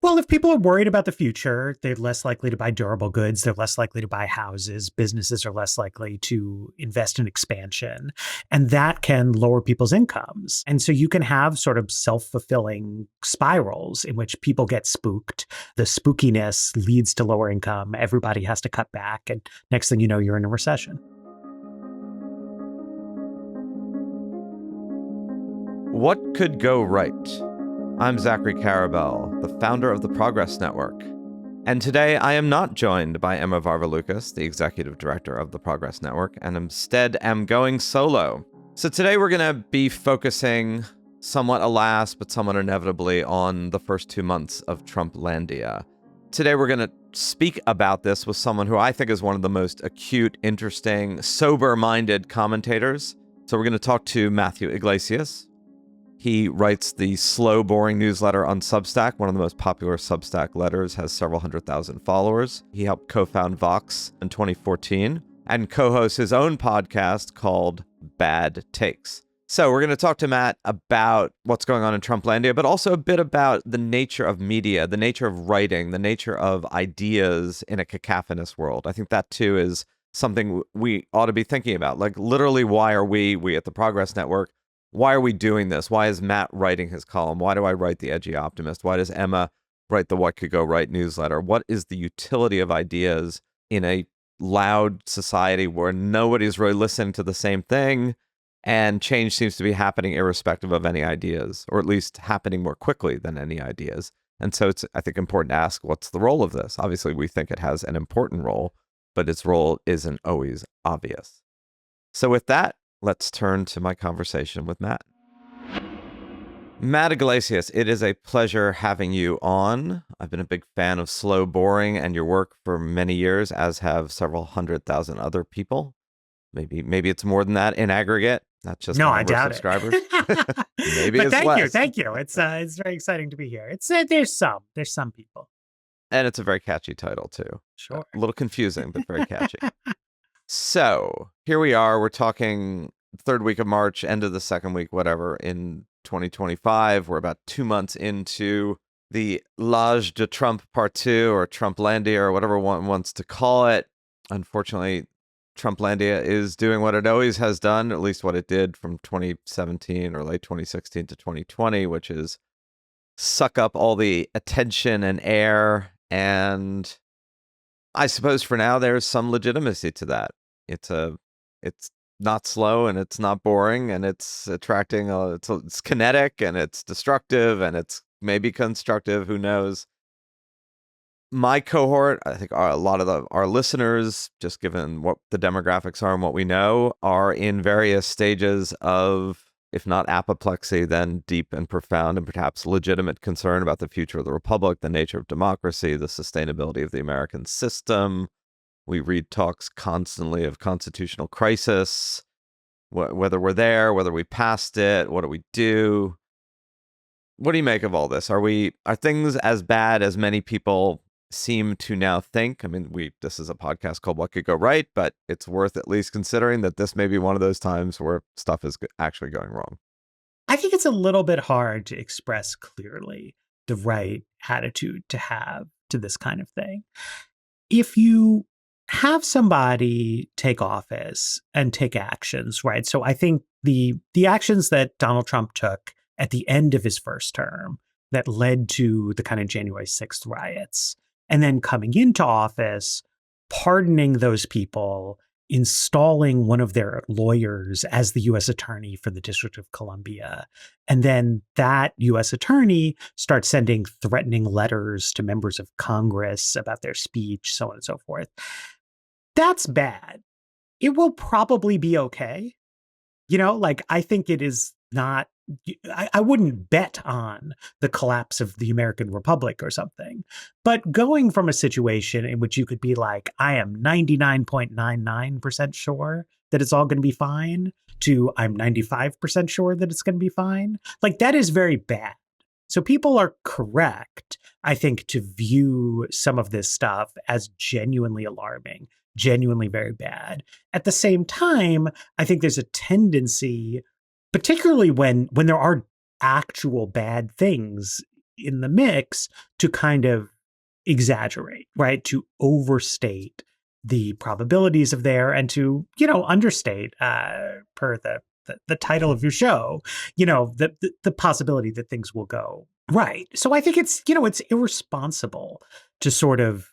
Well, if people are worried about the future, they're less likely to buy durable goods. They're less likely to buy houses. Businesses are less likely to invest in expansion. And that can lower people's incomes. And so you can have sort of self-fulfilling spirals in which people get spooked. The spookiness leads to lower income. Everybody has to cut back. And next thing you know, you're in a recession. What could go right? I'm Zachary, the founder of the Progress Network. And today I am not joined by Emma Varvaloucas, the executive director of the Progress Network, and instead am going solo. So today we're going to be focusing, somewhat alas, but somewhat inevitably, on the first 2 months of Trumplandia. Today we're going to speak about this with someone who I think is one of the most acute, interesting, sober-minded commentators. So we're going to talk to Matthew Yglesias. He writes the slow, boring newsletter on Substack, one of the most popular Substack letters, has several 100,000 followers. He helped co-found Vox in 2014 and co-hosts his own podcast called Bad Takes. So we're going to talk to Matt about what's going on in Trumplandia, but also a bit about the nature of media, the nature of writing, the nature of ideas in a cacophonous world. I think that, too, is something we ought to be thinking about. Like, literally, why are we at the Progress Network, why are we doing this? Why is Matt writing his column? Why do I write the Edgy Optimist? Why does Emma write the What Could Go Right newsletter? What is the utility of ideas in a loud society where nobody's really listening to the same thing and change seems to be happening irrespective of any ideas, or at least happening more quickly than any ideas? And so it's, I think, important to ask, what's the role of this? Obviously, we think it has an important role, but its role isn't always obvious. So with that, let's turn to my conversation with Matt. Matt Yglesias, it is a pleasure having you on. I've been a big fan of Slow Boring and your work for many years, as have several 100,000 other people. Maybe it's more than that in aggregate, not just No, the I number doubt of subscribers. it. Maybe But it's less. thank you. It's very exciting to be here. It's there's some people. And it's a very catchy title, too. Sure. A little confusing, but very catchy. So here we are. We're talking third week of March, end of the second week, whatever, in 2025. We're about 2 months into the L'Age de Trump Part 2, or Trumplandia, or whatever one wants to call it. Unfortunately, Trumplandia is doing what it always has done, at least what it did from 2017 or late 2016 to 2020, which is suck up all the attention and air. And I suppose for now there's some legitimacy to that. It's not slow, and it's not boring, and it's attracting. It's kinetic, and it's destructive, and it's maybe constructive. Who knows? My cohort, I think a lot of our listeners, just given what the demographics are and what we know, are in various stages of, if not apoplexy, then deep and profound and perhaps legitimate concern about the future of the republic, the nature of democracy, the sustainability of the American system. We read talks constantly of constitutional crisis, whether we're there, whether we passed it, what do we do? What do you make of all this? Are things as bad as many people seem to now think? I mean, this is a podcast called What Could Go Right, but it's worth at least considering that this may be one of those times where stuff is actually going wrong. I think it's a little bit hard to express clearly the right attitude to have to this kind of thing. If you have somebody take office and take actions, right? So I think the actions that Donald Trump took at the end of his first term that led to the kind of January 6th riots, and then coming into office, pardoning those people, installing one of their lawyers as the U.S. attorney for the District of Columbia. And then that U.S. attorney starts sending threatening letters to members of Congress about their speech, so on and so forth. That's bad. It will probably be okay. I think it is not, I wouldn't bet on the collapse of the American Republic or something. But going from a situation in which you could be like, I am 99.99% sure that it's all going to be fine, to I'm 95% sure that it's going to be fine, like that is very bad. So people are correct, I think, to view some of this stuff as genuinely alarming, genuinely very bad. At the same time, I think there's a tendency, particularly when there are actual bad things in the mix to kind of exaggerate, right? To overstate the probabilities of there and to, understate, per the title of your show, the possibility that things will go right. So I think it's irresponsible to sort of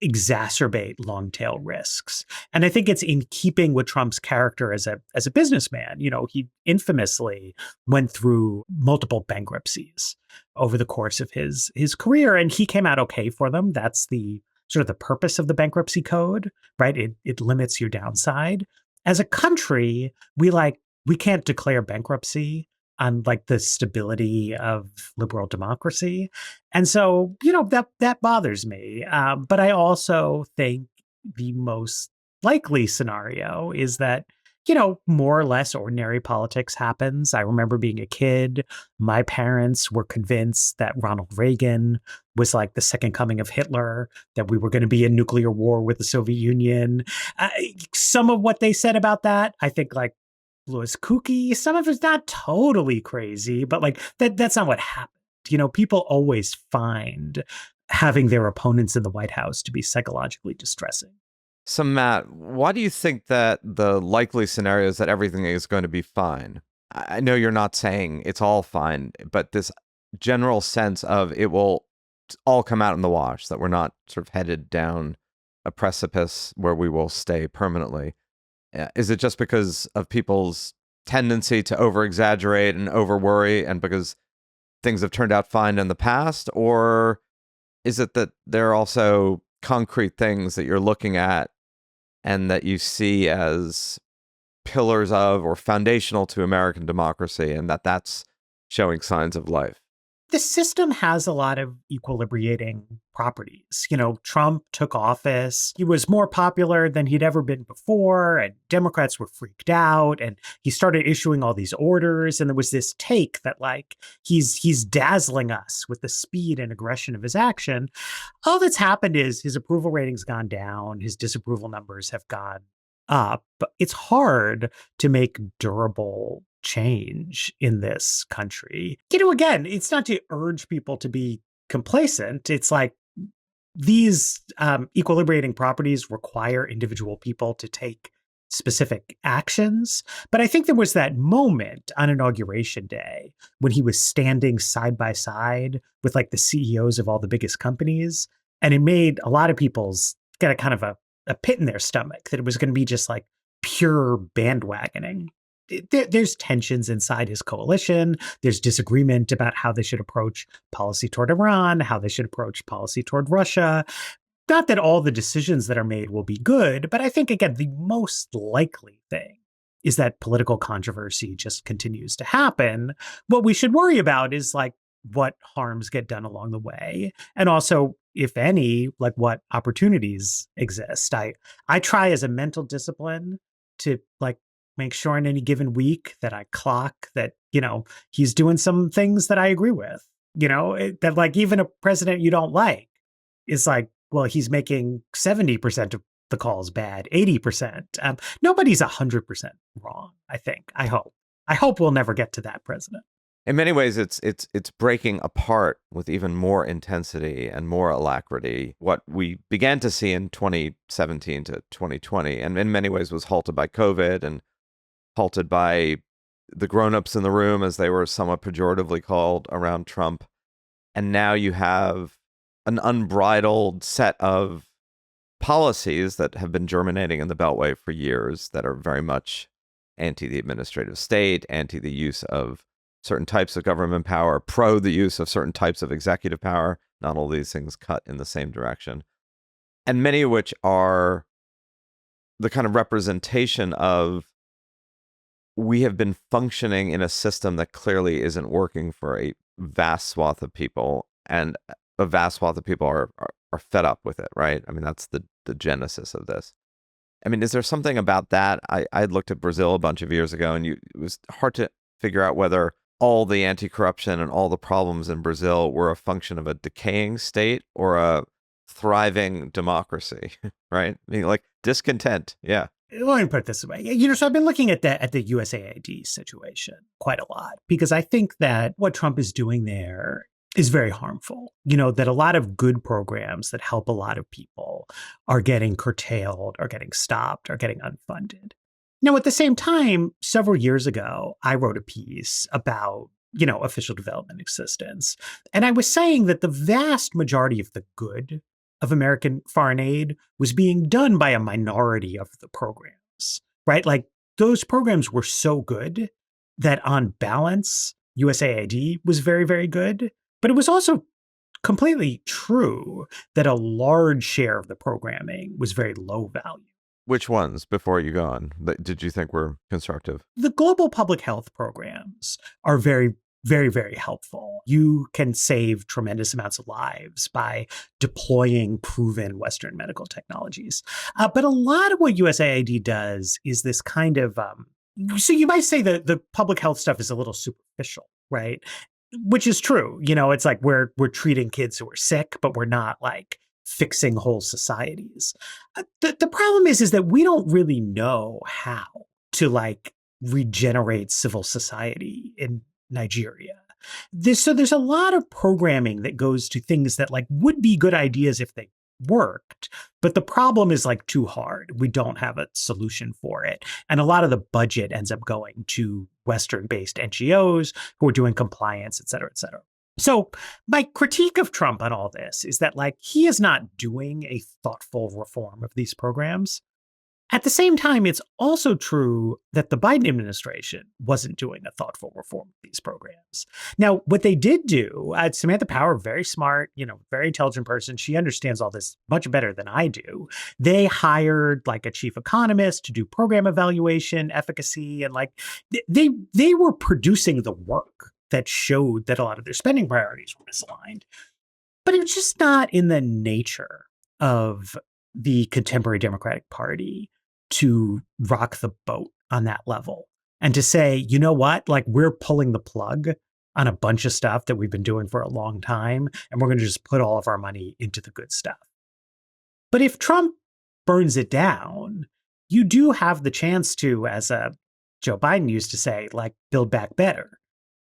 exacerbate long tail risks. And I think it's in keeping with Trump's character as a businessman. He infamously went through multiple bankruptcies over the course of his career, and he came out okay for them. That's the sort of the purpose of the bankruptcy code, right? It limits your downside. As a country, we can't declare bankruptcy on like the stability of liberal democracy. And so, that bothers me. But I also think the most likely scenario is that, more or less ordinary politics happens. I remember being a kid, my parents were convinced that Ronald Reagan was like the second coming of Hitler, that we were going to be in nuclear war with the Soviet Union. Some of what they said about that, I think like was kooky. Some of it's not totally crazy, but like that's not what happened. People always find having their opponents in the White House to be psychologically distressing. So, Matt, why do you think that the likely scenario is that everything is going to be fine? I know you're not saying it's all fine, but this general sense of it will all come out in the wash, that we're not sort of headed down a precipice where we will stay permanently. Is it just because of people's tendency to over-exaggerate and over-worry, and because things have turned out fine in the past? Or is it that there are also concrete things that you're looking at and that you see as pillars of or foundational to American democracy, and that's showing signs of life? The system has a lot of equilibrating properties. Trump took office. He was more popular than he'd ever been before, and Democrats were freaked out, and he started issuing all these orders. And there was this take that like he's dazzling us with the speed and aggression of his action. All that's happened is his approval rating's gone down, his disapproval numbers have gone up. It's hard to make durable change in this country. Again, it's not to urge people to be complacent. It's like these equilibrating properties require individual people to take specific actions. But I think there was that moment on Inauguration Day when he was standing side by side with like the CEOs of all the biggest companies. And it made a lot of people's get a kind of a pit in their stomach that it was going to be just like pure bandwagoning. There's tensions inside his coalition. There's disagreement about how they should approach policy toward Iran, how they should approach policy toward Russia. Not that all the decisions that are made will be good, but I think, again, the most likely thing is that political controversy just continues to happen. What we should worry about is like what harms get done along the way. And also, if any, like what opportunities exist. I try as a mental discipline to like make sure in any given week that I clock that, he's doing some things that I agree with, that like even a president you don't like is like, well, he's making 70% of the calls bad, 80%. Nobody's 100% wrong, I think. I hope we'll never get to that president. In many ways, it's breaking apart with even more intensity and more alacrity what we began to see in 2017 to 2020, and in many ways was halted by COVID and halted by the grown-ups in the room, as they were somewhat pejoratively called, around Trump. And now you have an unbridled set of policies that have been germinating in the Beltway for years that are very much anti the administrative state, anti the use of certain types of government power, pro the use of certain types of executive power. Not all these things cut in the same direction. And many of which are the kind of representation of we have been functioning in a system that clearly isn't working for a vast swath of people. And a vast swath of people are fed up with it, right? I mean, that's the genesis of this. I mean, is there something about that? I looked at Brazil a bunch of years ago, and it was hard to figure out whether all the anti-corruption and all the problems in Brazil were a function of a decaying state or a thriving democracy, right? I mean, like discontent. Yeah. Let me put it this way. So I've been looking at the USAID situation quite a lot because I think that what Trump is doing there is very harmful. That a lot of good programs that help a lot of people are getting curtailed, are getting stopped, are getting unfunded. Now, at the same time, several years ago, I wrote a piece about, official development assistance. And I was saying that the vast majority of the good of American foreign aid was being done by a minority of the programs, right? Like those programs were so good that on balance, USAID was very, very good. But it was also completely true that a large share of the programming was very low value. Which ones, before you go on, did you think were constructive? The global public health programs are very, very, very helpful. You can save tremendous amounts of lives by deploying proven Western medical technologies. But a lot of what USAID does is this kind of, so you might say that the public health stuff is a little superficial, right? Which is true. It's like we're treating kids who are sick, but we're not like fixing whole societies. The problem is that we don't really know how to like regenerate civil society in Nigeria. So there's a lot of programming that goes to things that like would be good ideas if they worked, but the problem is like too hard. We don't have a solution for it. And a lot of the budget ends up going to Western-based NGOs who are doing compliance, et cetera, et cetera. So my critique of Trump on all this is that like he is not doing a thoughtful reform of these programs. At the same time, it's also true that the Biden administration wasn't doing a thoughtful reform of these programs. Now, what they did do, Samantha Power, very smart, very intelligent person. She understands all this much better than I do. They hired like a chief economist to do program evaluation, efficacy, and like they were producing the work that showed that a lot of their spending priorities were misaligned. But it was just not in the nature of the contemporary Democratic Party to rock the boat on that level and to say, you know what, like we're pulling the plug on a bunch of stuff that we've been doing for a long time, and we're going to just put all of our money into the good stuff. But if Trump burns it down, you do have the chance to, as Joe Biden used to say, like build back better.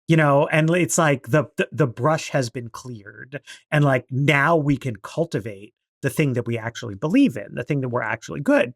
And it's like the brush has been cleared, and like now we can cultivate the thing that we actually believe in, the thing that we're actually good.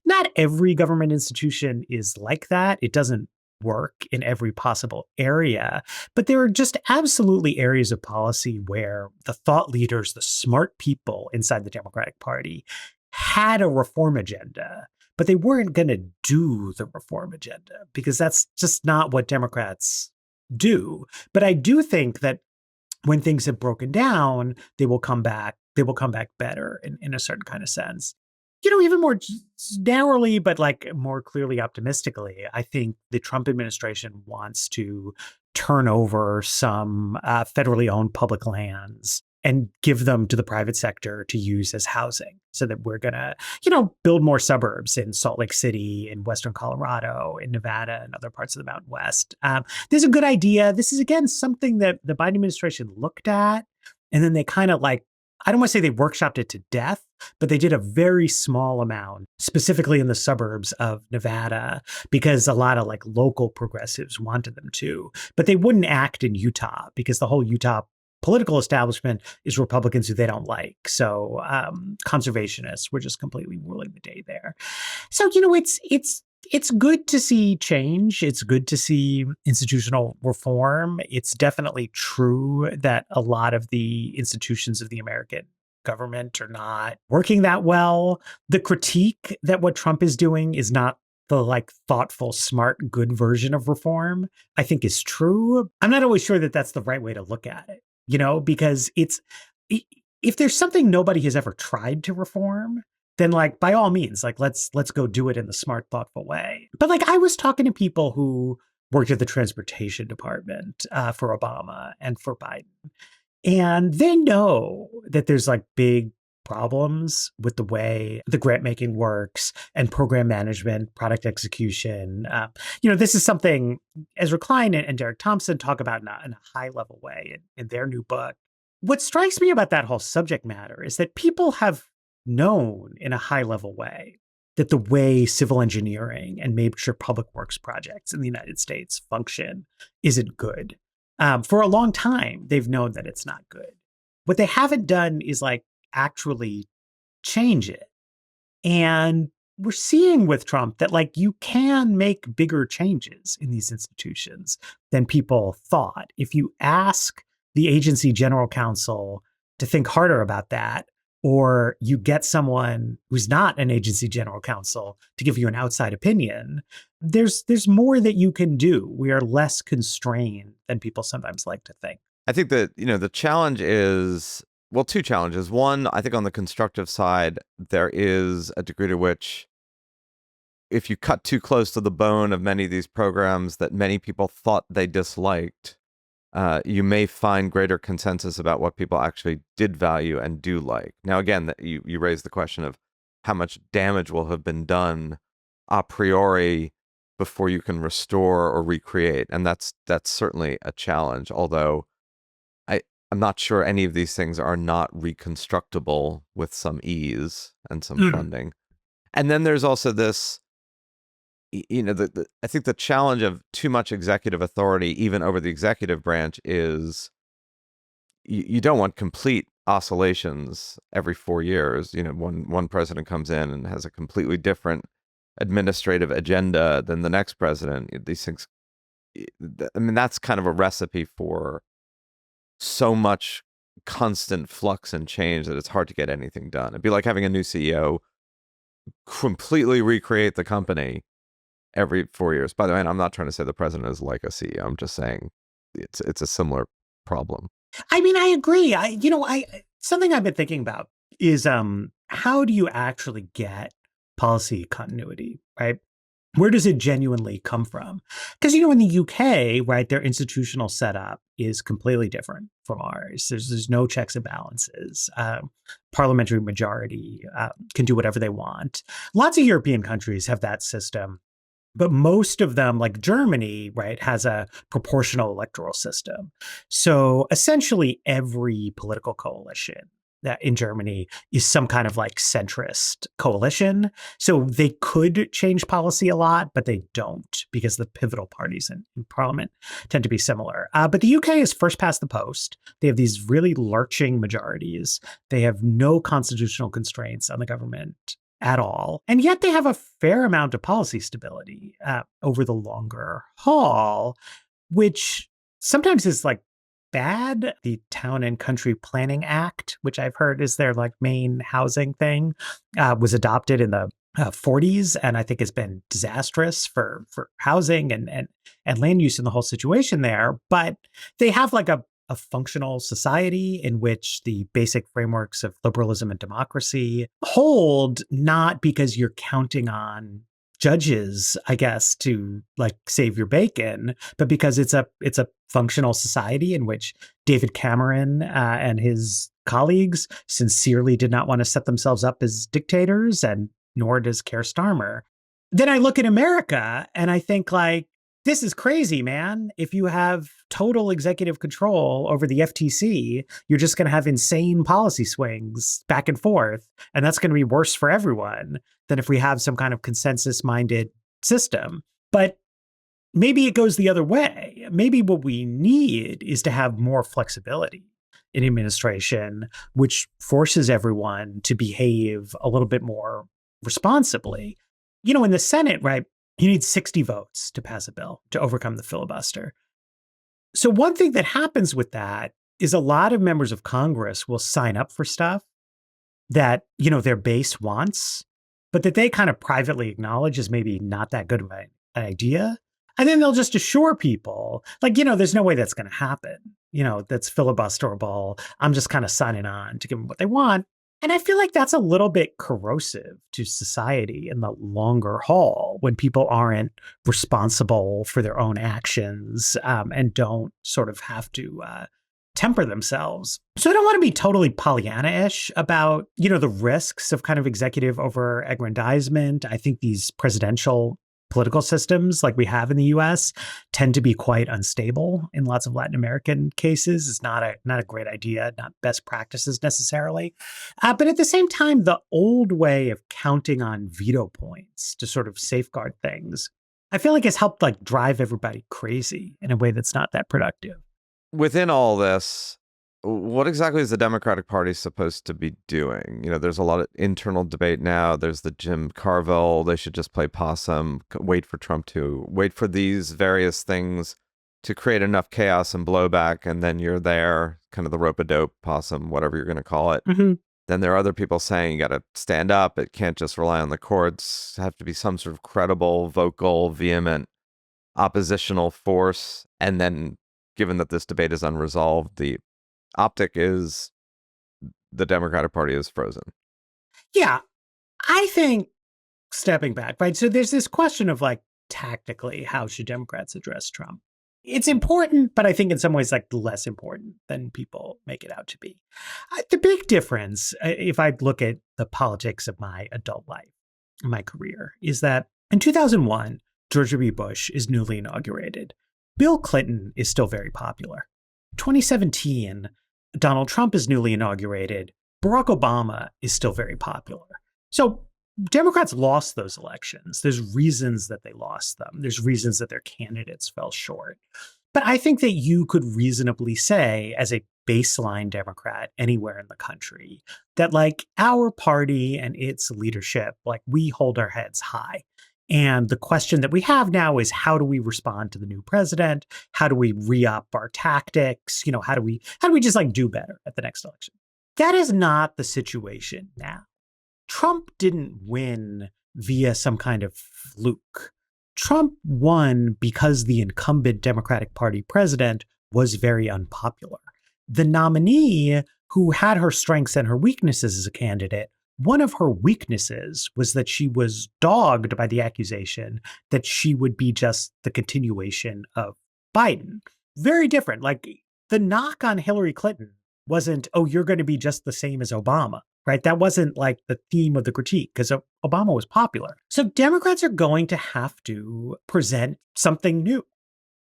Not every government institution is like that. It doesn't work in every possible area, but there are just absolutely areas of policy where the thought leaders, the smart people inside the Democratic Party had a reform agenda, but they weren't going to do the reform agenda because that's just not what Democrats do. But I do think that when things have broken down, they will come back. They will come back better in a certain kind of sense. Even more narrowly, but like more clearly optimistically, I think the Trump administration wants to turn over some federally owned public lands and give them to the private sector to use as housing so that we're going to, build more suburbs in Salt Lake City, in Western Colorado, in Nevada, and other parts of the Mountain West. There's a good idea. This is, again, something that the Biden administration looked at, and then they kind of like, I don't want to say they workshopped it to death, but they did a very small amount, specifically in the suburbs of Nevada, because a lot of like local progressives wanted them to. But they wouldn't act in Utah because the whole Utah political establishment is Republicans who they don't like. So conservationists were just completely ruling the day there. So, it's good to see change. It's good to see institutional reform. It's definitely true that a lot of the institutions of the American government are not working that well. The critique that what Trump is doing is not the like thoughtful, smart, good version of reform, I think is true. I'm not always sure that that's the right way to look at it, because if there's something nobody has ever tried to reform, then like by all means, like let's go do it in the smart, thoughtful way. But like I was talking to people who worked at the transportation department for Obama and for Biden, and they know that there's like big problems with the way the grant making works and program management, product execution. This is something Ezra Klein and Derek Thompson talk about in a high level way in their new book. What strikes me about that whole subject matter is that people have known in a high level way that the way civil engineering and major public works projects in the United States function isn't good. For a long time, they've known that it's not good. What they haven't done is like actually change it. And we're seeing with Trump that like you can make bigger changes in these institutions than people thought. If you ask the agency general counsel to think harder about that, or you get someone who's not an agency general counsel to give you an outside opinion, there's more that you can do. We are less constrained than people sometimes like to think. I think that, the challenge is, well, two challenges. One, I think on the constructive side, there is a degree to which if you cut too close to the bone of many of these programs that many people thought they disliked, you may find greater consensus about what people actually did value and do like. Now, again, you raised the question of how much damage will have been done a priori before you can restore or recreate, and that's certainly a challenge. Although I'm not sure any of these things are not reconstructible with some ease and some funding. And then there's also this, I think the challenge of too much executive authority, even over the executive branch, is you don't want complete oscillations every 4 years. One president comes in and has a completely different administrative agenda than the next president. These things, I mean, that's kind of a recipe for so much constant flux and change that it's hard to get anything done. It'd be like having a new CEO completely recreate the company every 4 years. By the way, and I'm not trying to say the president is like a CEO. I'm just saying it's a similar problem. I mean, I agree. I something I've been thinking about is how do you actually get policy continuity, right? Where does it genuinely come from? Because, in the UK, right, their institutional setup is completely different from ours. There's no checks and balances. Parliamentary majority can do whatever they want. Lots of European countries have that system. But most of them, like Germany, right, has a proportional electoral system. So essentially every political coalition that in Germany is some kind of like centrist coalition. So they could change policy a lot, but they don't because the pivotal parties in parliament tend to be similar. But the UK is first past the post. They have these really lurching majorities. They have no constitutional constraints on the government at all. And yet they have a fair amount of policy stability over the longer haul, which sometimes is like bad. The Town and Country Planning Act, which I've heard is their like main housing thing, was adopted in the 40s, and I think has been disastrous for housing and land use in the whole situation there. But they have like a functional society in which the basic frameworks of liberalism and democracy hold, not because you're counting on judges, I guess, to like save your bacon, but because it's a functional society in which David Cameron and his colleagues sincerely did not want to set themselves up as dictators, and nor does Keir Starmer. Then I look at America and I think like, this is crazy, man. If you have total executive control over the FTC, you're just going to have insane policy swings back and forth. And that's going to be worse for everyone than if we have some kind of consensus-minded system. But maybe it goes the other way. Maybe what we need is to have more flexibility in administration, which forces everyone to behave a little bit more responsibly. In the Senate, right, you need 60 votes to pass a bill to overcome the filibuster. So one thing that happens with that is a lot of members of Congress will sign up for stuff that, their base wants, but that they kind of privately acknowledge is maybe not that good of an idea. And then they'll just assure people, like, there's no way that's going to happen. That's filibusterable. I'm just kind of signing on to give them what they want. And I feel like that's a little bit corrosive to society in the longer haul when people aren't responsible for their own actions and don't sort of have to temper themselves. So I don't want to be totally Pollyanna-ish about, the risks of kind of executive over-aggrandizement. I think these presidential political systems like we have in the US tend to be quite unstable in lots of Latin American cases. It's not a great idea, not best practices necessarily. But at the same time, the old way of counting on veto points to sort of safeguard things, I feel like has helped like drive everybody crazy in a way that's not that productive. within all this, what exactly is the Democratic Party supposed to be doing? There's a lot of internal debate now. There's the Jim Carville, they should just play possum, wait for Trump to wait for these various things to create enough chaos and blowback, and then you're there, kind of the rope-a-dope possum, whatever you're going to call it. Mm-hmm. Then there are other people saying you got to stand up. It can't just rely on the courts. Have to be some sort of credible, vocal, vehement oppositional force. And then, given that this debate is unresolved, the optic is the Democratic Party is frozen. Yeah, I think stepping back, right? So there's this question of like, tactically, how should Democrats address Trump? It's important, but I think in some ways like less important than people make it out to be. The big difference, if I look at the politics of my adult life, my career, is that in 2001, George W. Bush is newly inaugurated. Bill Clinton is still very popular. 2017, Donald Trump is newly inaugurated. Barack Obama is still very popular. So Democrats lost those elections. There's reasons that they lost them. There's reasons that their candidates fell short. But I think that you could reasonably say, as a baseline Democrat anywhere in the country, that like our party and its leadership, like we hold our heads high. And the question that we have now is, how do we respond to the new president? How do we re-up our tactics? How do we just like do better at the next election? That is not the situation now. Trump didn't win via some kind of fluke. Trump won because the incumbent Democratic Party president was very unpopular. The nominee, who had her strengths and her weaknesses as a candidate, one of her weaknesses was that she was dogged by the accusation that she would be just the continuation of Biden. Very different. Like the knock on Hillary Clinton wasn't, oh, you're going to be just the same as Obama, right? That wasn't like the theme of the critique because Obama was popular. So Democrats are going to have to present something new,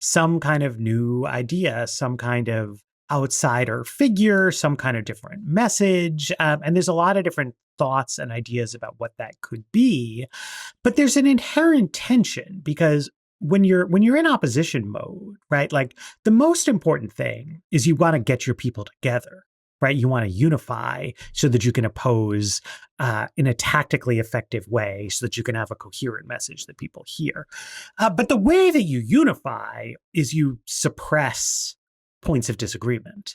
some kind of new idea, some kind of outsider figure, some kind of different message. And there's a lot of different thoughts and ideas about what that could be. But there's an inherent tension because when you're in opposition mode, right? Like the most important thing is you want to get your people together, right? You want to unify so that you can oppose in a tactically effective way so that you can have a coherent message that people hear. But the way that you unify is you suppress points of disagreement.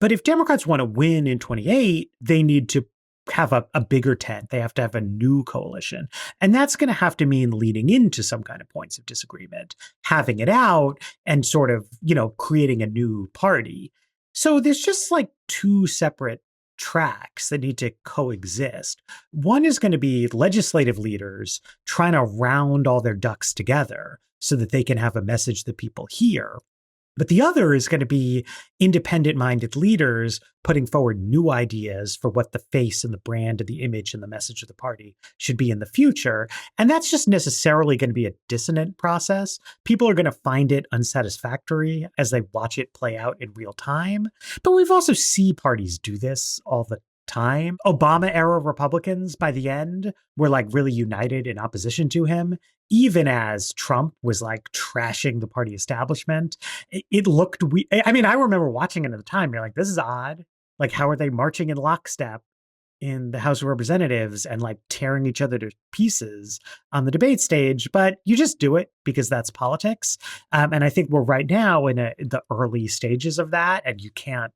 But if Democrats want to win in 28, they need to have a bigger tent. They have to have a new coalition. And that's going to have to mean leading into some kind of points of disagreement, having it out and sort of, creating a new party. So there's just like two separate tracks that need to coexist. One is going to be legislative leaders trying to round all their ducks together so that they can have a message that people hear. But the other is going to be independent-minded leaders putting forward new ideas for what the face and the brand and the image and the message of the party should be in the future. And that's just necessarily going to be a dissonant process. People are going to find it unsatisfactory as they watch it play out in real time. But we've also seen parties do this all the time. Obama-era Republicans, by the end, were like really united in opposition to him. Even as Trump was like trashing the party establishment, it looked I mean, I remember watching it at the time. You're like, this is odd. Like, how are they marching in lockstep in the House of Representatives and like tearing each other to pieces on the debate stage? But you just do it because that's politics. And I think we're right now in the early stages of that, and you can't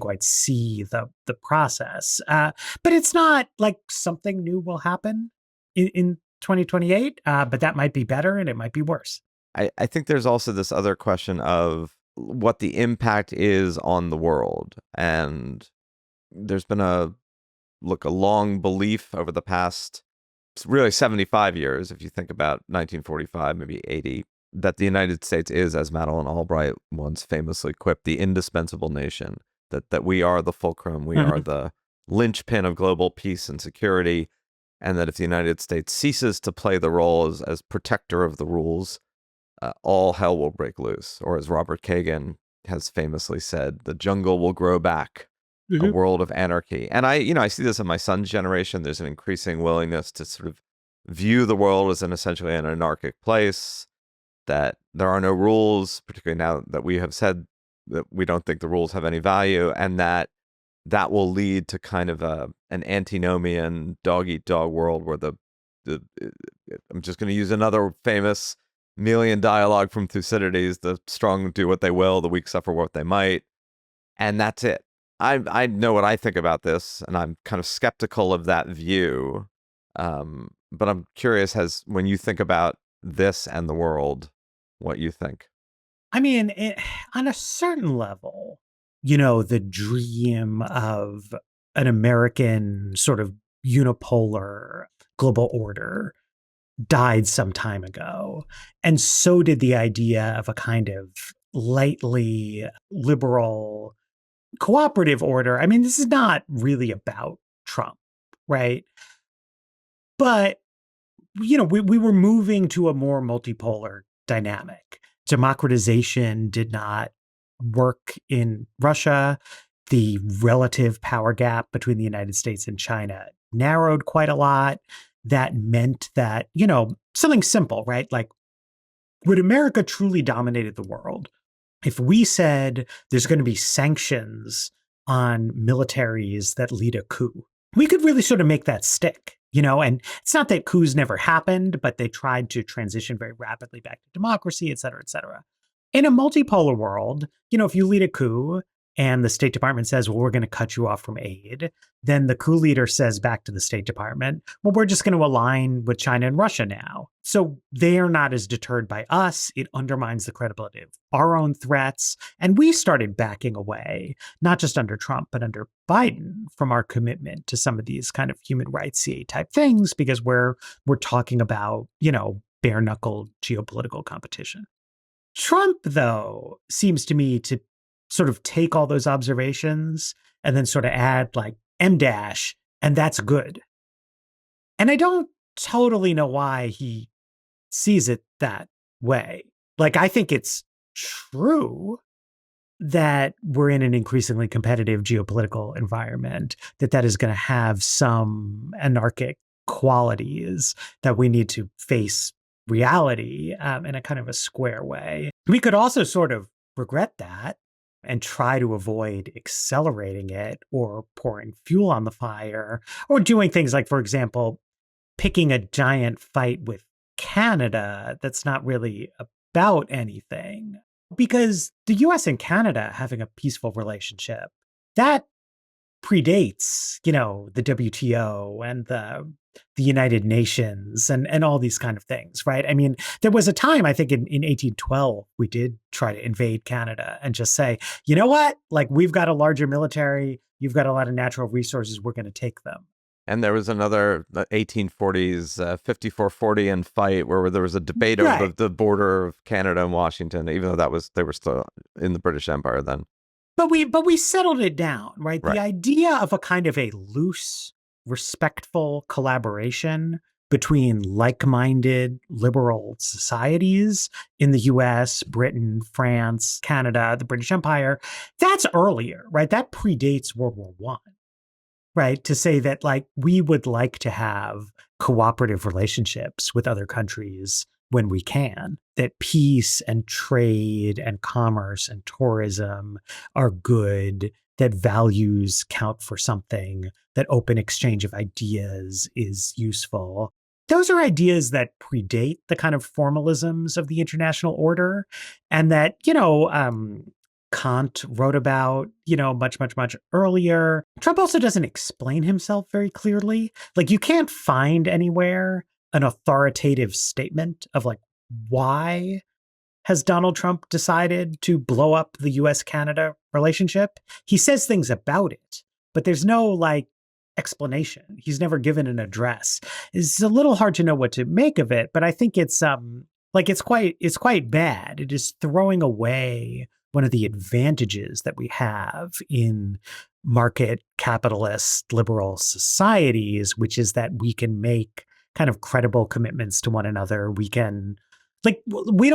quite see the process. But it's not like something new will happen in 2028, but that might be better and it might be worse. I think there's also this other question of what the impact is on the world. And there's been a long belief over the past really 75 years, if you think about 1945, maybe 80, that the United States is, as Madeleine Albright once famously quipped, the indispensable nation, that we are the fulcrum, we are the linchpin of global peace and security. And that if the United States ceases to play the role as protector of the rules, all hell will break loose. Or as Robert Kagan has famously said, the jungle will grow back, a world of anarchy. And I see this in my son's generation. There's an increasing willingness to sort of view the world as essentially an anarchic place, that there are no rules, particularly now that we have said that we don't think the rules have any value, and that will lead to kind of an antinomian dog eat dog world where the I'm just going to use another famous Melian dialogue from Thucydides: the strong do what they will, the weak suffer what they might, and that's it. I know what I think about this, and I'm kind of skeptical of that view. But I'm curious, when you think about this and the world, what you think. I mean, on a certain level, the dream of an American sort of unipolar global order died some time ago. And so did the idea of a kind of lightly liberal cooperative order. I mean, this is not really about Trump, right? But we were moving to a more multipolar dynamic. Democratization did not work in Russia. The relative power gap between the United States and China narrowed quite a lot. That meant that, something simple, right? Like, would America truly dominated the world if we said there's going to be sanctions on militaries that lead a coup? We could really sort of make that stick. And it's not that coups never happened, but they tried to transition very rapidly back to democracy, et cetera, et cetera. In a multipolar world, if you lead a coup and the State Department says, well, we're going to cut you off from aid, then the coup leader says back to the State Department, well, we're just going to align with China and Russia now. So they are not as deterred by us. It undermines the credibility of our own threats. And we started backing away, not just under Trump, but under Biden, from our commitment to some of these kind of human rights type things, because we're talking about, bare knuckle geopolitical competition. Trump, though, seems to me to sort of take all those observations and then sort of add like M dash, and that's good. And I don't totally know why he sees it that way. Like, I think it's true that we're in an increasingly competitive geopolitical environment, that is going to have some anarchic qualities that we need to face reality in a kind of a square way. We could also sort of regret that and try to avoid accelerating it or pouring fuel on the fire or doing things like, for example, picking a giant fight with Canada that's not really about anything. Because the US and Canada having a peaceful relationship, that predates, the WTO and the United Nations and all these kind of things, right? I mean, there was a time, I think in 1812, we did try to invade Canada and just say, you know what? Like, we've got a larger military, you've got a lot of natural resources, we're going to take them. And there was another 1840s 54-40 fight where there was a debate Right. over the border of Canada and Washington, even though they were still in the British Empire then. But we settled it down, right? Right. The idea of a kind of a loose, respectful collaboration between like-minded liberal societies in the US, Britain, France, Canada, the British Empire, that's earlier, right? That predates World War I. Right, to say that, like, we would like to have cooperative relationships with other countries when we can, that peace and trade and commerce and tourism are good, that values count for something, that open exchange of ideas is useful. Those are ideas that predate the kind of formalisms of the international order, and that, Kant wrote about, much, much, much earlier. Trump also doesn't explain himself very clearly. Like, you can't find anywhere an authoritative statement of like, why has Donald Trump decided to blow up the US-Canada relationship? He says things about it, but there's no like explanation. He's never given an address. It's a little hard to know what to make of it, but I think it's quite bad. It is throwing away one of the advantages that we have in market capitalist liberal societies, which is that we can make kind of credible commitments to one another. We don't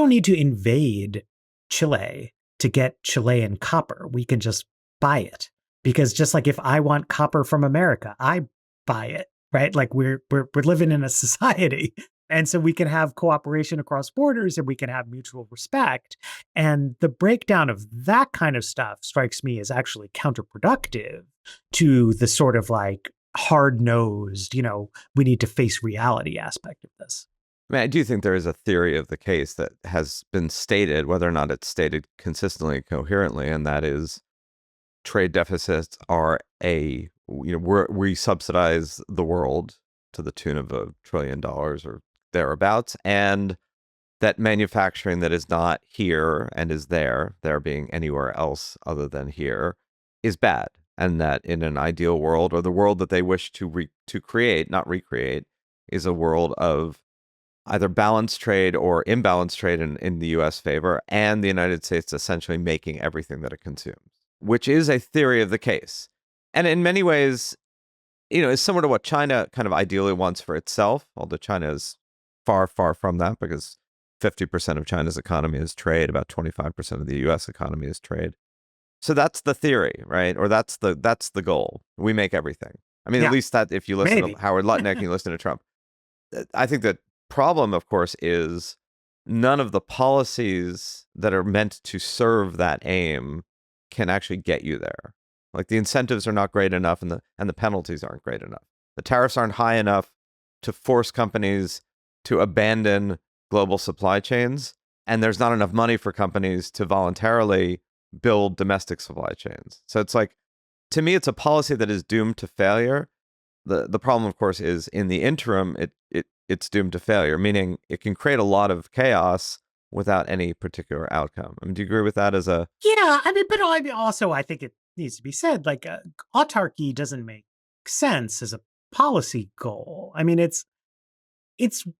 need to invade Chile to get Chilean copper. We can just buy it, because just like if I want copper from America, I buy it, right? Like we're living in a society. And so we can have cooperation across borders and we can have mutual respect. And the breakdown of that kind of stuff strikes me as actually counterproductive to the sort of like hard nosed, we need to face reality aspect of this. I mean, I do think there is a theory of the case that has been stated, whether or not it's stated consistently and coherently, and that is trade deficits are we subsidize the world to the tune of $1 trillion or thereabouts, and that manufacturing that is not here and is there being anywhere else other than here, is bad, and that in an ideal world, or the world that they wish to create, not recreate, is a world of either balanced trade or imbalanced trade in the U.S. favor, and the United States essentially making everything that it consumes, which is a theory of the case. And in many ways, is similar to what China kind of ideally wants for itself, although China is far, far from that, because 50% of China's economy is trade, about 25% of the U.S. economy is trade. So that's the theory, right? Or that's the goal. We make everything. I mean, Yeah, at least that if you listen maybe. to Howard Lutnick and you listen to Trump. I think that problem, of course, is none of the policies that are meant to serve that aim can actually get you there. Like the incentives are not great enough, and the penalties aren't great enough. The tariffs aren't high enough to force companies to abandon global supply chains, and there's not enough money for companies to voluntarily build domestic supply chains. So it's like, to me, it's a policy that is doomed to failure. The problem, of course, is in the interim, it's doomed to failure, meaning it can create a lot of chaos without any particular outcome. I mean, do you agree with that as a... Yeah, but also I think it needs to be said, like autarky doesn't make sense as a policy goal. I mean, it's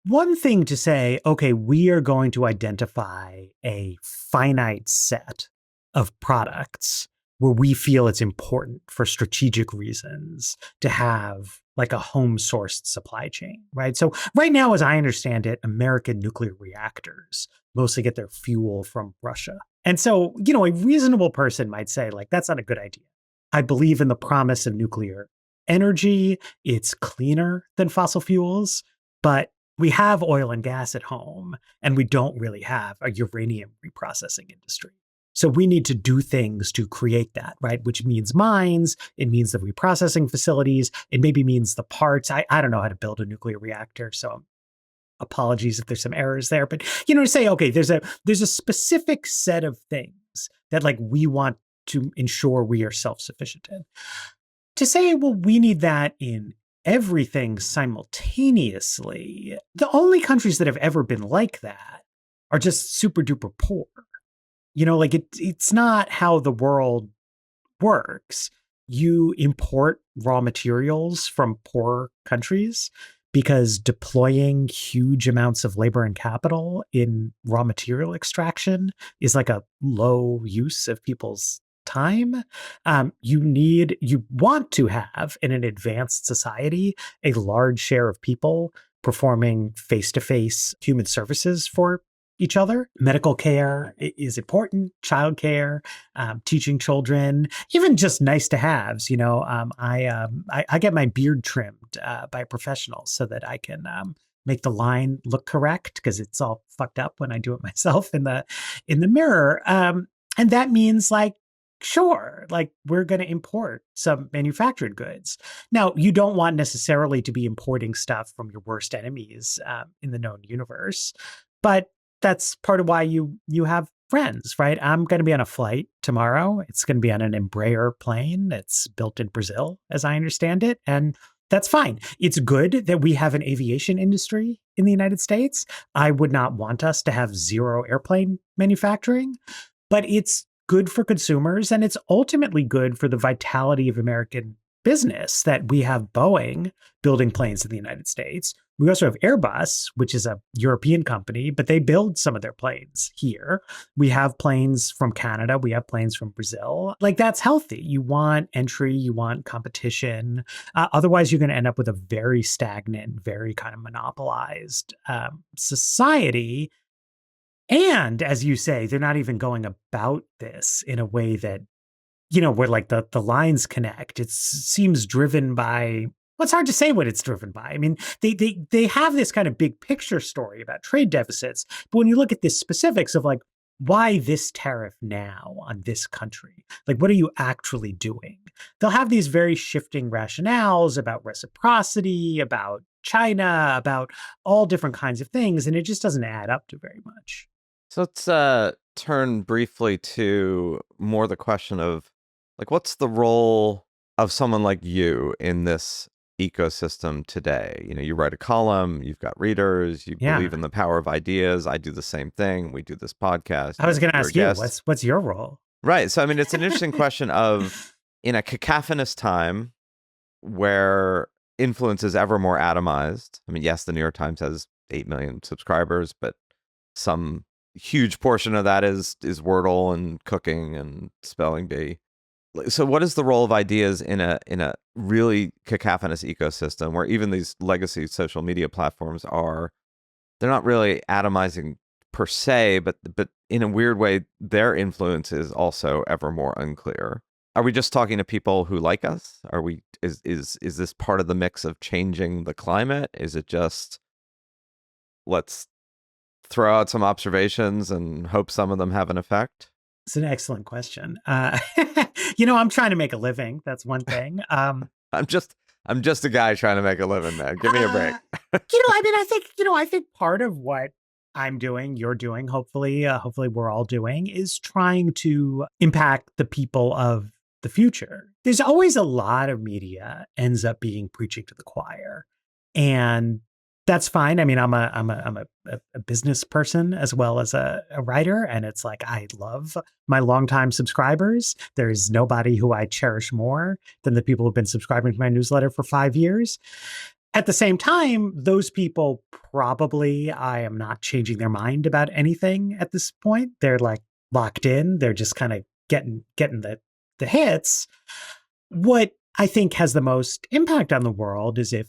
one thing to say, okay, we are going to identify a finite set of products where we feel it's important for strategic reasons to have like a home sourced supply chain, right? So right now, as I understand it, American nuclear reactors mostly get their fuel from Russia. And so, a reasonable person might say, like, that's not a good idea. I believe in the promise of nuclear energy. It's cleaner than fossil fuels, but we have oil and gas at home, and we don't really have a uranium reprocessing industry. So we need to do things to create that, right? Which means mines, it means the reprocessing facilities, it maybe means the parts. I don't know how to build a nuclear reactor, so apologies if there's some errors there. But to say, okay, there's a specific set of things that like we want to ensure we are self-sufficient in. To say, well, we need that in everything simultaneously, the only countries that have ever been like that are just super duper poor. Like it's not how the world works. You import raw materials from poor countries because deploying huge amounts of labor and capital in raw material extraction is like a low use of people's time. You want to have in an advanced society a large share of people performing face-to-face human services for each other. Medical care is important, childcare, teaching children, even just nice to haves. I get my beard trimmed by professionals so that I can make the line look correct, because it's all fucked up when I do it myself in the mirror. And that means like, sure, like we're going to import some manufactured goods. Now, you don't want necessarily to be importing stuff from your worst enemies in the known universe, but that's part of why you have friends, right? I'm going to be on a flight tomorrow. It's going to be on an Embraer plane. It's built in Brazil, as I understand it. And that's fine. It's good that we have an aviation industry in the United States. I would not want us to have zero airplane manufacturing, but it's good for consumers. And it's ultimately good for the vitality of American business that we have Boeing building planes in the United States. We also have Airbus, which is a European company, but they build some of their planes here. We have planes from Canada. We have planes from Brazil. Like, that's healthy. You want entry, you want competition. Otherwise, you're going to end up with a very stagnant, very kind of monopolized society. And as you say, they're not even going about this in a way that, where like the lines connect. It seems driven by Well, it's hard to say what it's driven by. I mean, they have this kind of big picture story about trade deficits, but when you look at the specifics of like why this tariff now on this country, like what are you actually doing? They'll have these very shifting rationales about reciprocity, about China, about all different kinds of things, and it just doesn't add up to very much. So let's turn briefly to more the question of like, what's the role of someone like you in this ecosystem today? You know, you write a column, you've got readers, you believe Yeah. in the power of ideas. I do the same thing. We do this podcast. I was going to You're a ask you, guest. what's your role? Right. So, I mean, it's an interesting question of in a cacophonous time where influence is ever more atomized. I mean, yes, the New York Times has 8 million subscribers, but some huge portion of that is Wordle and cooking and spelling bee. So what is the role of ideas in a really cacophonous ecosystem where even these legacy social media platforms they're not really atomizing per se, but in a weird way, their influence is also ever more unclear. Are we just talking to people who like us? Are we is this part of the mix of changing the climate? Is it just let's throw out some observations and hope some of them have an effect? It's an excellent question. I'm trying to make a living. That's one thing. I'm just a guy trying to make a living, man. Give me a break. I think part of what I'm doing, you're doing, hopefully we're all doing, is trying to impact the people of the future. There's always a lot of media ends up being preaching to the choir, and that's fine. I mean, I'm a business person as well as a writer, and it's like I love my longtime subscribers. There's nobody who I cherish more than the people who've been subscribing to my newsletter for 5 years. At the same time, those people probably, I am not changing their mind about anything at this point. They're like locked in. They're just kind of getting the hits. What I think has the most impact on the world is if,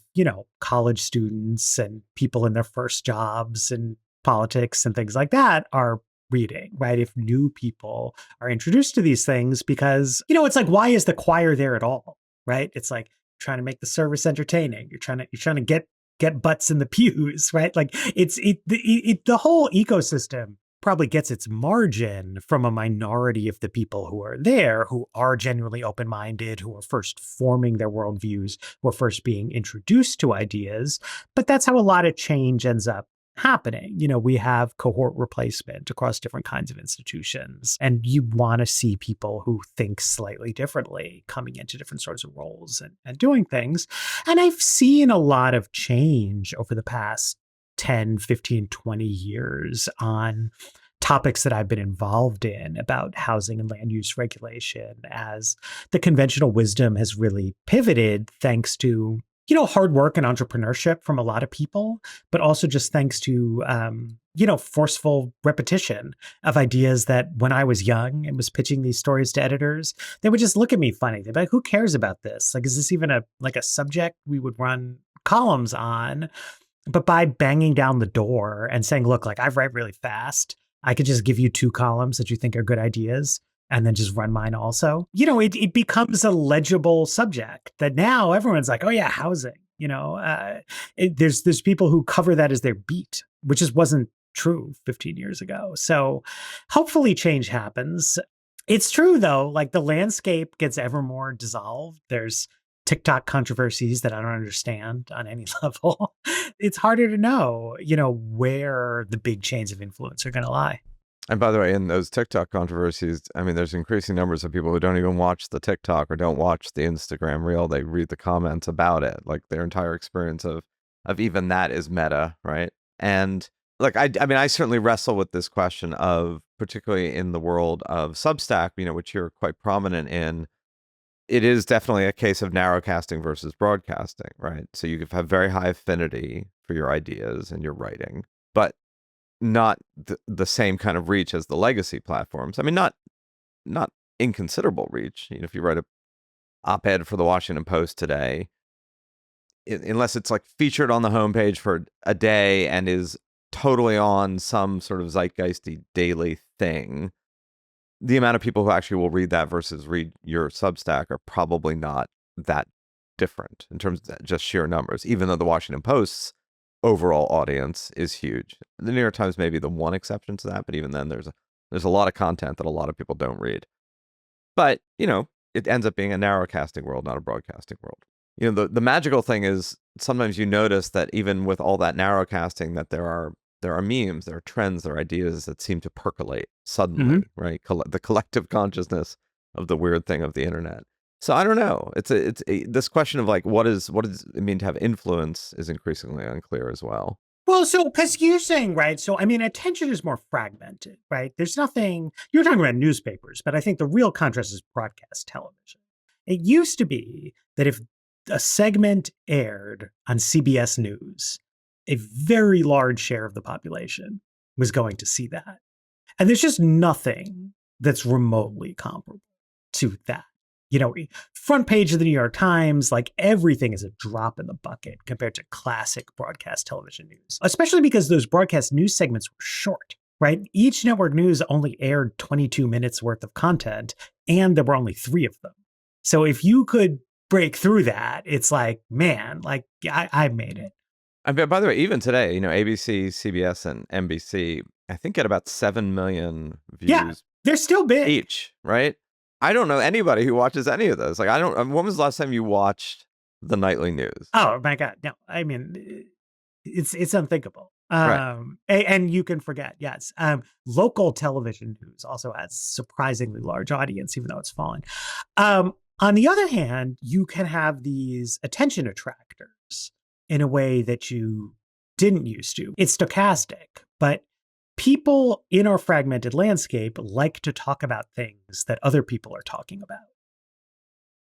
college students and people in their first jobs and politics and things like that are reading, right? If new people are introduced to these things, because, it's like, why is the choir there at all? Right? It's like trying to make the service entertaining. You're trying to get butts in the pews, right? Like the whole ecosystem probably gets its margin from a minority of the people who are there, who are genuinely open-minded, who are first forming their worldviews, who are first being introduced to ideas. But that's how a lot of change ends up happening. We have cohort replacement across different kinds of institutions, and you want to see people who think slightly differently coming into different sorts of roles and doing things. And I've seen a lot of change over the past 10, 15, 20 years on topics that I've been involved in about housing and land use regulation, as the conventional wisdom has really pivoted thanks to, hard work and entrepreneurship from a lot of people, but also just thanks to, forceful repetition of ideas that when I was young and was pitching these stories to editors, they would just look at me funny. They'd be like, who cares about this? Like, is this even a subject we would run columns on? But by banging down the door and saying, look, like I write really fast, I could just give you 2 columns that you think are good ideas and then just run mine also. It becomes a legible subject that now everyone's like, oh yeah, housing. There's people who cover that as their beat, which just wasn't true 15 years ago. So hopefully change happens. It's true though, like the landscape gets ever more dissolved. There's TikTok controversies that I don't understand on any level. It's harder to know, where the big chains of influence are going to lie. And by the way, in those TikTok controversies, I mean, there's increasing numbers of people who don't even watch the TikTok or don't watch the Instagram reel. They read the comments about it. Like their entire experience of even that is meta, right? And look, I mean, I certainly wrestle with this question of, particularly in the world of Substack, which you're quite prominent in. It is definitely a case of narrowcasting versus broadcasting, right? So you have very high affinity for your ideas and your writing, but not the same kind of reach as the legacy platforms. I mean, not inconsiderable reach. If you write a op-ed for the Washington Post today, unless it's like featured on the homepage for a day and is totally on some sort of zeitgeisty daily thing, the amount of people who actually will read that versus read your Substack are probably not that different in terms of just sheer numbers, even though the Washington Post's overall audience is huge. The New York Times may be the one exception to that, but even then there's a lot of content that a lot of people don't read. But, it ends up being a narrowcasting world, not a broadcasting world. The magical thing is sometimes you notice that even with all that narrowcasting, that there are memes, there are trends, there are ideas that seem to percolate suddenly, right? The collective consciousness of the weird thing of the internet. So I don't know. This question of like what does it mean to have influence is increasingly unclear as well. Well, so because you're saying, right? So, I mean, attention is more fragmented, right? There's nothing, you're talking about newspapers, but I think the real contrast is broadcast television. It used to be that if a segment aired on CBS News, a very large share of the population was going to see that. And there's just nothing that's remotely comparable to that. Front page of the New York Times, like everything is a drop in the bucket compared to classic broadcast television news, especially because those broadcast news segments were short, right? Each network news only aired 22 minutes worth of content, and there were only 3 of them. So if you could break through that, it's like, man, like I made it. I mean, by the way, even today, ABC, CBS, and NBC, I think get about 7 million views. Yeah, they're still big each, right? I don't know anybody who watches any of those. Like, when was the last time you watched the nightly news? Oh my God. No, I mean, it's unthinkable. Right. And you can forget, yes. Local television news also has surprisingly large audience, even though it's fallen. On the other hand, you can have these attention attractors in a way that you didn't used to. It's stochastic, but people in our fragmented landscape like to talk about things that other people are talking about.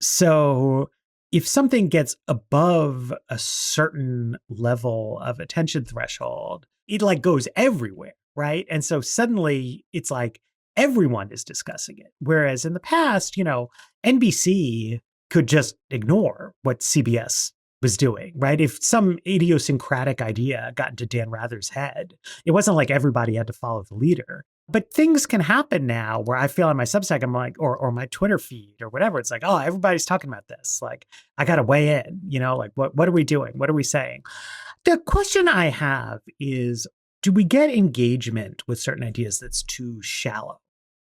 So if something gets above a certain level of attention threshold, it like goes everywhere, right? And so suddenly it's like everyone is discussing it. Whereas in the past, NBC could just ignore what CBS was doing, right? If some idiosyncratic idea got into Dan Rather's head, it wasn't like everybody had to follow the leader. But things can happen now where I feel on my Substack, I'm like, or my Twitter feed or whatever, it's like, oh, everybody's talking about this. Like, I got to weigh in, like, what are we doing? What are we saying? The question I have is, do we get engagement with certain ideas that's too shallow?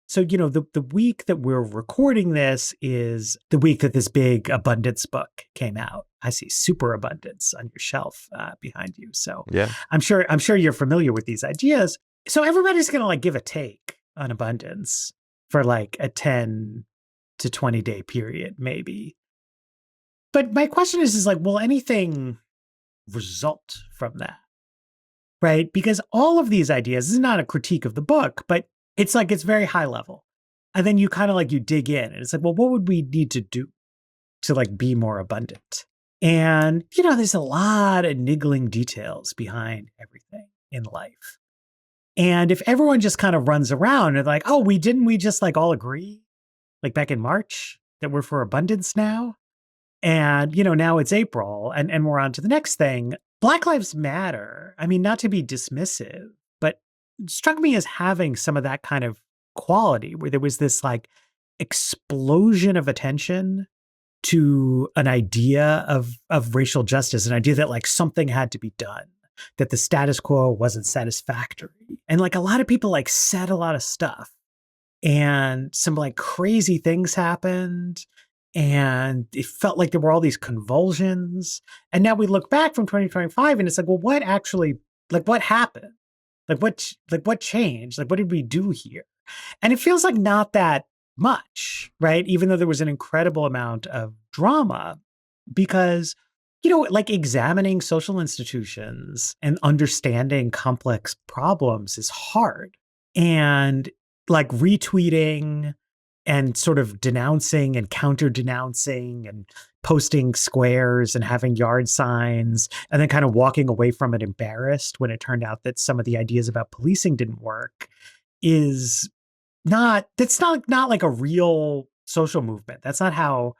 So, the week that we're recording this is the week that this big abundance book came out. I see super abundance on your shelf behind you. So yeah, I'm sure you're familiar with these ideas. So everybody's going to like give a take on abundance for like a 10 to 20 day period, maybe. But my question is like, will anything result from that? Right? Because all of these ideas, this is not a critique of the book, but it's like, it's very high level. And then you kind of like, you dig in and it's like, well, what would we need to do to like be more abundant? And, there's a lot of niggling details behind everything in life. And if everyone just kind of runs around and like, oh, we just like all agree, like back in March, that we're for abundance now? And, now it's April and we're on to the next thing. Black Lives Matter. I mean, not to be dismissive, but it struck me as having some of that kind of quality where there was this like explosion of attention to an idea of racial justice, an idea that like something had to be done, that the status quo wasn't satisfactory. And like a lot of people like said a lot of stuff and some like crazy things happened. And it felt like there were all these convulsions. And now we look back from 2025 and it's like, well, what actually, like what happened? Like what changed? Like what did we do here? And it feels like not that much, right? Even though there was an incredible amount of drama, because like examining social institutions and understanding complex problems is hard. And like retweeting and sort of denouncing and counter denouncing and posting squares and having yard signs and then kind of walking away from it embarrassed when it turned out that some of the ideas about policing didn't work that's not like a real social movement. That's not how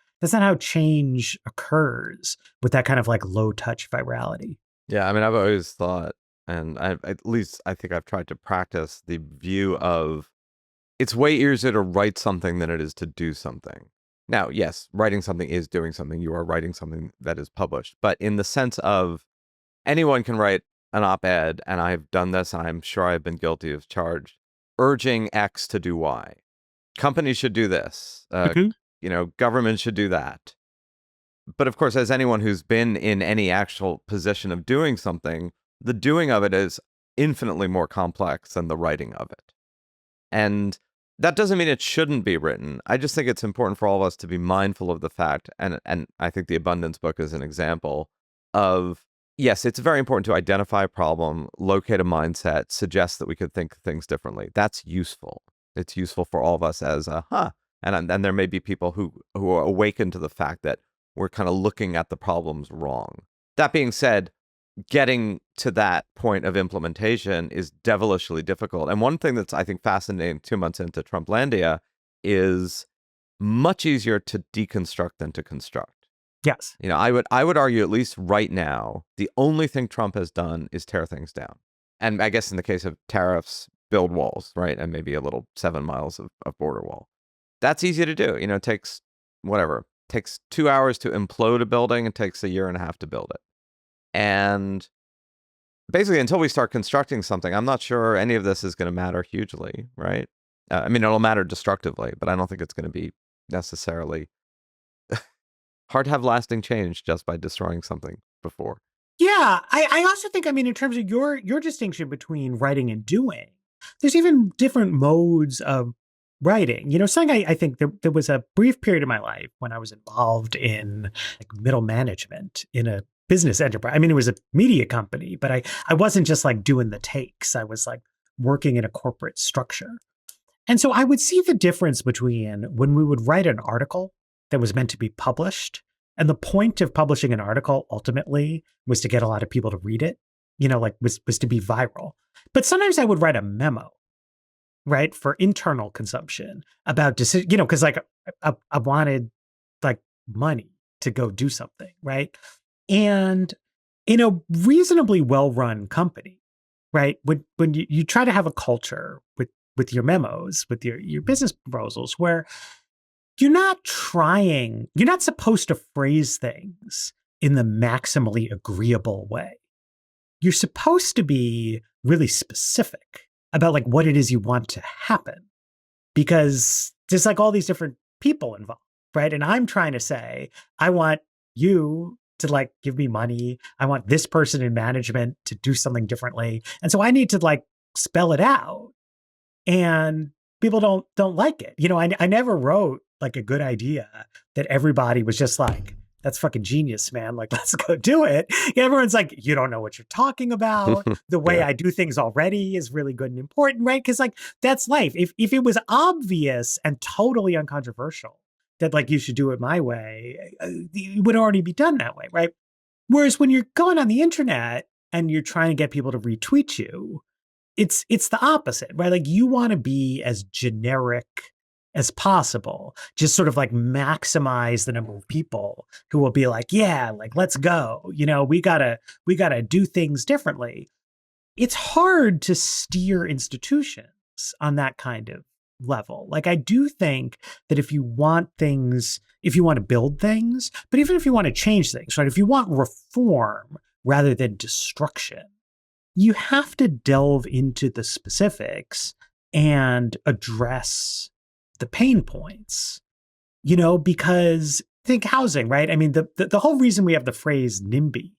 change occurs with that kind of like low touch virality. Yeah, I mean, I've always thought, and at least I think I've tried to practice the view of it's way easier to write something than it is to do something. Now, yes, writing something is doing something. You are writing something that is published. But in the sense of anyone can write an op-ed, and I've done this, and I'm sure I've been guilty of charge, urging X to do Y. Companies should do this. Mhm. Government should do that. But of course, as anyone who's been in any actual position of doing something, the doing of it is infinitely more complex than the writing of it. And that doesn't mean it shouldn't be written. I just think it's important for all of us to be mindful of the fact, and I think the Abundance book is an example of, yes, it's very important to identify a problem, locate a mindset, suggest that we could think things differently. That's useful. It's useful for all of us as and there may be people who are awakened to the fact that we're kind of looking at the problems wrong. That being said, getting to that point of implementation is devilishly difficult. And one thing that's, I think, fascinating 2 months into Trumplandia is much easier to deconstruct than to construct. Yes. I would argue, at least right now, the only thing Trump has done is tear things down. And I guess in the case of tariffs, build walls, right? And maybe a little 7 miles of border wall. That's easy to do. It takes 2 hours to implode a building. It takes a year and a half to build it. And basically, until we start constructing something, I'm not sure any of this is going to matter hugely, right? It'll matter destructively, but I don't think it's going to be necessarily hard to have lasting change just by destroying something before. Yeah, I also think, in terms of your distinction between writing and doing, there's even different modes of writing. Something I think there was a brief period of my life when I was involved in like middle management in a business enterprise. It was a media company, but I wasn't just like doing the takes. I was like working in a corporate structure. And so I would see the difference between when we would write an article that was meant to be published. And the point of publishing an article ultimately was to get a lot of people to read it, was to be viral. But sometimes I would write a memo, right, for internal consumption about decision, because like I wanted like money to go do something, right? And in a reasonably well-run company, right, when you try to have a culture with your memos, with your business proposals, where you're not supposed to phrase things in the maximally agreeable way. You're supposed to be really specific about like what it is you want to happen, because there's like all these different people involved, right? And I'm trying to say, I want you to like give me money. I want this person in management to do something differently. And so I need to like spell it out. And people don't like it. I never wrote like a good idea that everybody was just like, that's fucking genius, man. Like, let's go do it. Everyone's like, you don't know what you're talking about. The way Yeah. I do things already is really good and important, right? Because like that's life. If it was obvious and totally uncontroversial that like you should do it my way, it would already be done that way, right? Whereas when you're going on the internet and you're trying to get people to retweet you, it's the opposite, right? Like you want to be as generic as possible, just sort of like maximize the number of people who will be like, yeah, like let's go. We gotta do things differently. It's hard to steer institutions on that kind of level. Like I do think that if you want to build things, but even if you want to change things, right? If you want reform rather than destruction, you have to delve into the specifics and address the pain points, because think housing, right? The whole reason we have the phrase NIMBY,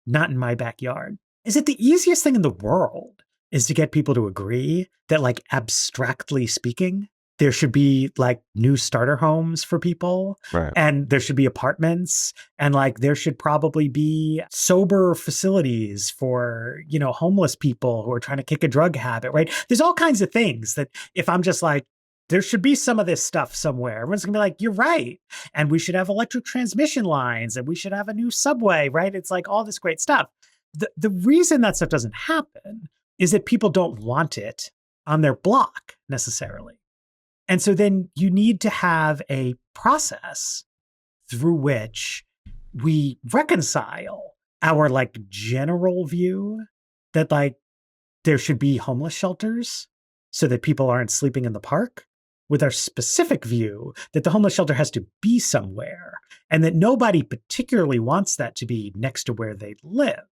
not in my backyard, is that the easiest thing in the world is to get people to agree that, like, abstractly speaking, there should be like new starter homes for people, Right. and there should be apartments, and like there should probably be sober facilities for, homeless people who are trying to kick a drug habit, right? There's all kinds of things that if I'm just like, there should be some of this stuff somewhere, everyone's gonna be like, you're right. And we should have electric transmission lines, and we should have a new subway, right? It's like all this great stuff. The reason that stuff doesn't happen is that people don't want it on their block necessarily. And so then you need to have a process through which we reconcile our like general view that like there should be homeless shelters so that people aren't sleeping in the park, with our specific view that the homeless shelter has to be somewhere and that nobody particularly wants that to be next to where they live.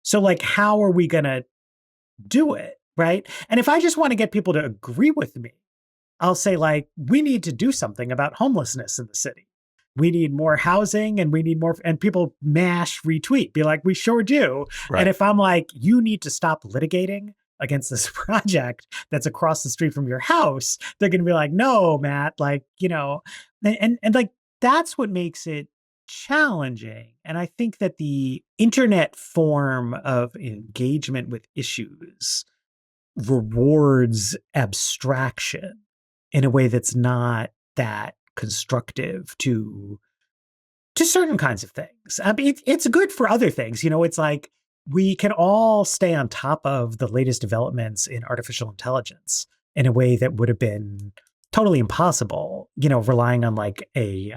So, like, how are we going to do it? Right. And if I just want to get people to agree with me, I'll say, like, we need to do something about homelessness in the city. We need more housing and we need more. And people mash retweet, be like, we sure do. Right. And if I'm like, you need to stop litigating against this project that's across the street from your house, they're going to be like, no, Matt, like, and like, that's what makes it challenging. And I think that the internet form of engagement with issues rewards abstraction in a way that's not that constructive to certain kinds of things. I mean, it's good for other things. It's like we can all stay on top of the latest developments in artificial intelligence in a way that would have been totally impossible, relying on like a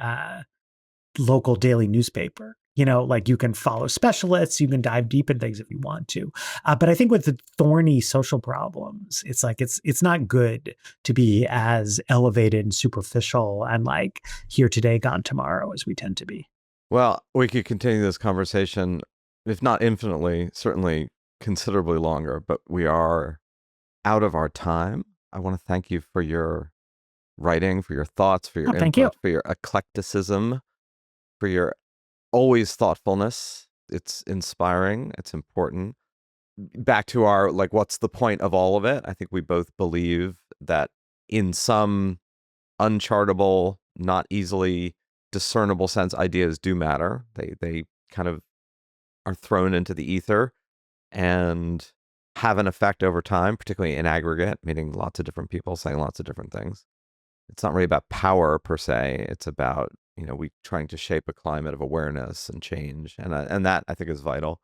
local daily newspaper. Like you can follow specialists, you can dive deep in things if you want to. But I think with the thorny social problems, it's like it's not good to be as elevated and superficial and like here today, gone tomorrow as we tend to be. Well, we could continue this conversation, if not infinitely, certainly considerably longer, but we are out of our time. I want to thank you for your writing, for your thoughts, for your input, for your eclecticism, for your always thoughtfulness. It's inspiring. It's important. Back to our, like, what's the point of all of it? I think we both believe that in some unchartable, not easily discernible sense, ideas do matter. They kind of are thrown into the ether and have an effect over time, particularly in aggregate, meaning lots of different people saying lots of different things. It's not really about power per se. It's about, we trying to shape a climate of awareness and change. And that I think is vital.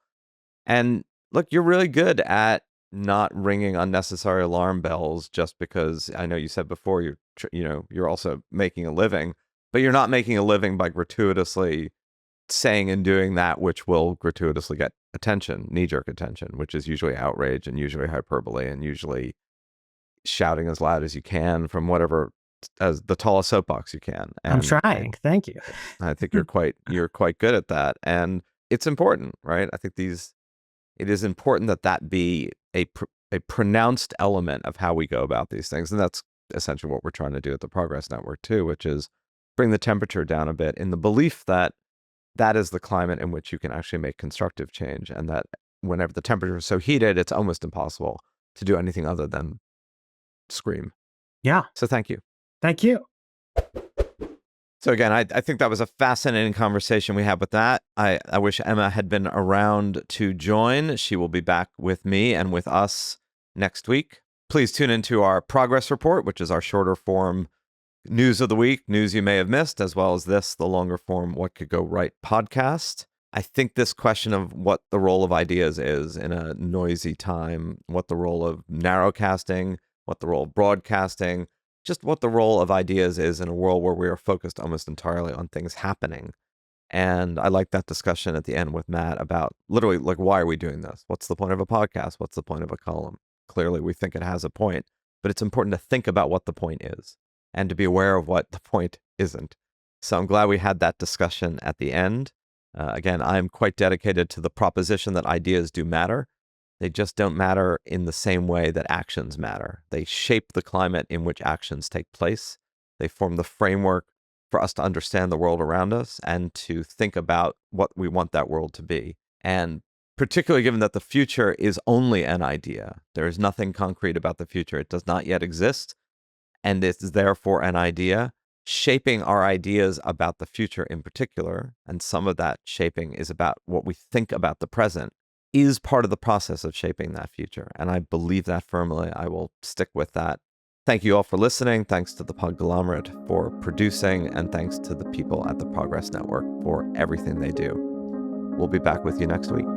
And look, you're really good at not ringing unnecessary alarm bells just because I know you said before you're also making a living, but you're not making a living by gratuitously saying and doing that which will gratuitously get attention, knee-jerk attention, which is usually outrage and usually hyperbole and usually shouting as loud as you can from whatever, as the tallest soapbox you can. And I'm trying. Thank you. I think you're quite good at that, and it's important, right? I think it is important that be a pronounced element of how we go about these things, and that's essentially what we're trying to do at the Progress Network too, which is bring the temperature down a bit in the belief that is the climate in which you can actually make constructive change, and that whenever the temperature is so heated, it's almost impossible to do anything other than scream. Yeah. So thank you. Thank you. So again, I think that was a fascinating conversation we had with that. I wish Emma had been around to join. She will be back with me and with us next week. Please tune into our Progress Report, which is our shorter form news of the week, news you may have missed, as well as this, the longer form What Could Go Right podcast. I think this question of what the role of ideas is in a noisy time, what the role of narrowcasting, what the role of broadcasting, just what the role of ideas is in a world where we are focused almost entirely on things happening. And I like that discussion at the end with Matt about literally, like, why are we doing this? What's the point of a podcast? What's the point of a column? Clearly, we think it has a point, but it's important to think about what the point is and to be aware of what the point isn't. So I'm glad we had that discussion at the end. Again, I'm quite dedicated to the proposition that ideas do matter. They just don't matter in the same way that actions matter. They shape the climate in which actions take place. They form the framework for us to understand the world around us and to think about what we want that world to be. And particularly given that the future is only an idea, there is nothing concrete about the future. It does not yet exist, and it's therefore an idea. Shaping our ideas about the future in particular, and some of that shaping is about what we think about the present, is part of the process of shaping that future. And I believe that firmly. I will stick with that. Thank you all for listening. Thanks to the Podglomerate for producing, and thanks to the people at the Progress Network for everything they do. We'll be back with you next week.